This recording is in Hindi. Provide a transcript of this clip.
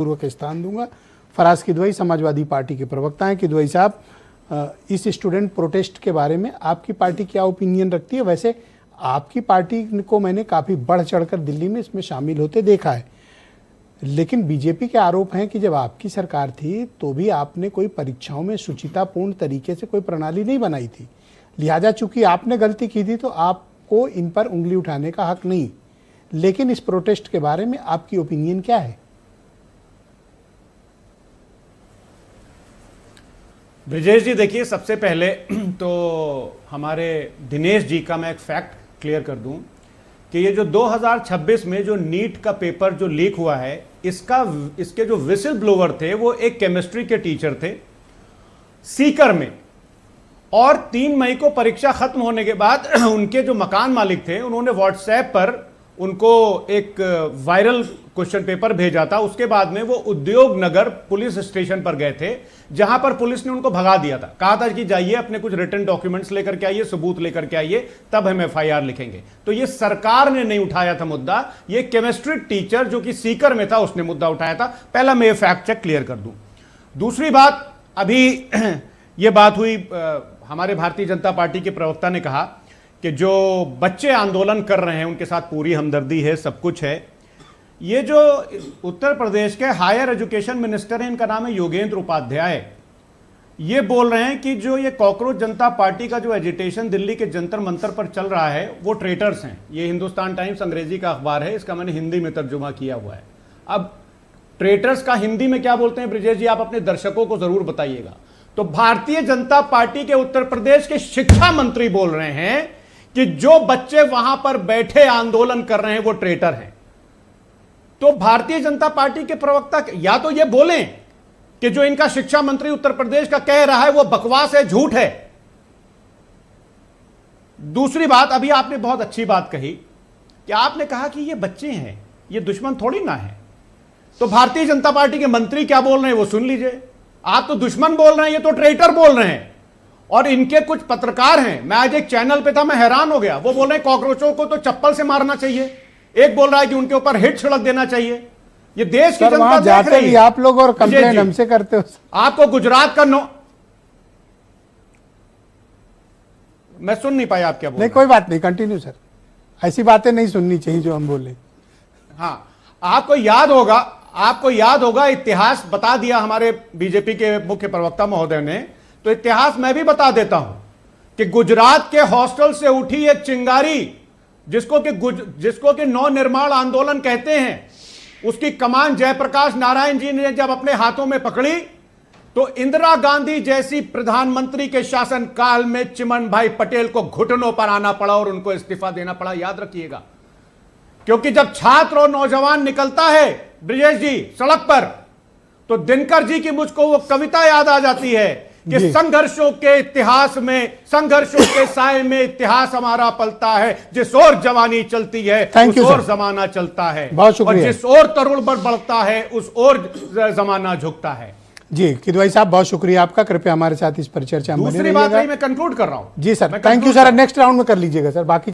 पूर्वक स्थान दूंगा। फराज किदवई समाजवादी पार्टी के प्रवक्ता हैं। किदवई साहब, इस स्टूडेंट प्रोटेस्ट के बारे में आपकी पार्टी क्या ओपिनियन रखती है? वैसे आपकी पार्टी को मैंने काफ़ी बढ़ चढ़कर दिल्ली में इसमें शामिल होते देखा है, लेकिन बीजेपी के आरोप हैं कि जब आपकी सरकार थी तो भी आपने कोई परीक्षाओं में शुचितापूर्ण तरीके से कोई प्रणाली नहीं बनाई थी, लिहाजा चूंकि आपने गलती की थी तो आपको इन पर उंगली उठाने का हक नहीं। लेकिन इस प्रोटेस्ट के बारे में आपकी ओपिनियन क्या है? ब्रिजेश जी, देखिए, सबसे पहले तो हमारे दिनेश जी का मैं एक फैक्ट क्लियर कर दूं कि ये जो 2026 में जो नीट का पेपर जो लीक हुआ है, इसके जो विसिल ब्लोवर थे वो एक केमिस्ट्री के टीचर थे सीकर में, और 3 मई को परीक्षा खत्म होने के बाद उनके जो मकान मालिक थे उन्होंने व्हाट्सएप पर उनको एक वायरल क्वेश्चन पेपर भेजा था। उसके बाद में वो उद्योग नगर पुलिस स्टेशन पर गए थे, जहां पर पुलिस ने उनको भगा दिया था। कहा था कि जाइए अपने कुछ रिटन डॉक्यूमेंट्स लेकर के आइए, सबूत लेकर के आइए, तब हम एफआईआर लिखेंगे। तो ये सरकार ने नहीं उठाया था मुद्दा, ये केमिस्ट्री टीचर जो कि सीकर में था उसने मुद्दा उठाया था। पहला मैं ये फैक्ट चेक क्लियर कर दूं। दूसरी बात, अभी ये बात हुई, हमारे भारतीय जनता पार्टी के प्रवक्ता ने कहा कि जो बच्चे आंदोलन कर रहे हैं उनके साथ पूरी हमदर्दी है, सब कुछ है। ये जो उत्तर प्रदेश के हायर एजुकेशन मिनिस्टर हैं, इनका नाम है योगेंद्र उपाध्याय, ये बोल रहे हैं कि जो ये कॉकरोच जनता पार्टी का जो एजिटेशन दिल्ली के जंतर मंतर पर चल रहा है वो ट्रेटर्स हैं। ये हिंदुस्तान टाइम्स अंग्रेजी का अखबार है, इसका मैंने हिंदी में तर्जुमा किया हुआ है। अब ट्रेटर्स का हिंदी में क्या बोलते हैं ब्रिजेश जी, आप अपने दर्शकों को जरूर बताइएगा। तो भारतीय जनता पार्टी के उत्तर प्रदेश के शिक्षा मंत्री बोल रहे हैं कि जो बच्चे वहां पर बैठे आंदोलन कर रहे हैं वो ट्रेटर हैं। तो भारतीय जनता पार्टी के प्रवक्ता या तो ये बोलें कि जो इनका शिक्षा मंत्री उत्तर प्रदेश का कह रहा है वो बकवास है, झूठ है। दूसरी बात, अभी आपने बहुत अच्छी बात कही कि आपने कहा कि ये बच्चे हैं, ये दुश्मन थोड़ी ना है। तो भारतीय जनता पार्टी के मंत्री क्या बोल रहे हैं वो सुन लीजिए। आप तो दुश्मन बोल रहे हैं, ये तो ट्रेटर बोल रहे हैं। और इनके कुछ पत्रकार हैं, मैं आज एक चैनल पे था, मैं हैरान हो गया, वो बोल रहे हैं कॉकरोचों को तो चप्पल से मारना चाहिए, एक बोल रहा है कि उनके ऊपर हिट छिड़क देना चाहिए। ये देश की जनता देख रही है। आप लोग और कंप्लेंट हमसे करते हो। आपको गुजरात का मैं सुन नहीं पाया आप क्या बोल रहे हैं। नहीं, कोई बात नहीं, कंटिन्यू सर। ऐसी बातें नहीं सुननी चाहिए जो हम बोले। हाँ, आपको याद होगा इतिहास बता दिया हमारे बीजेपी के मुख्य प्रवक्ता महोदय ने, तो इतिहास मैं भी बता देता हूं कि गुजरात के हॉस्टल से उठी एक चिंगारी जिसको कि नव निर्माण आंदोलन कहते हैं, उसकी कमान जयप्रकाश नारायण जी ने जब अपने हाथों में पकड़ी तो इंदिरा गांधी जैसी प्रधानमंत्री के शासनकाल में चिमन भाई पटेल को घुटनों पर आना पड़ा और उनको इस्तीफा देना पड़ा। याद रखिएगा, क्योंकि जब छात्र और नौजवान निकलता है ब्रिजेश जी सड़क पर, तो दिनकर जी की मुझको वो कविता याद आ जाती है कि संघर्षों के इतिहास में, संघर्षों के साए में इतिहास हमारा पलता है, जिस ओर जवानी चलती है उस ओर जमाना चलता है, और जिस ओर तरुण बढ़ता है उस ओर जमाना झुकता है। जी किदवई साहब, बहुत शुक्रिया आपका, कृपया हमारे साथ इस पर चर्चा में बने रहिएगा। दूसरी बात मैं कंक्लूड कर रहा हूं। जी sir, thank you sir. Next round में कर लीजिएगा सर बाकी।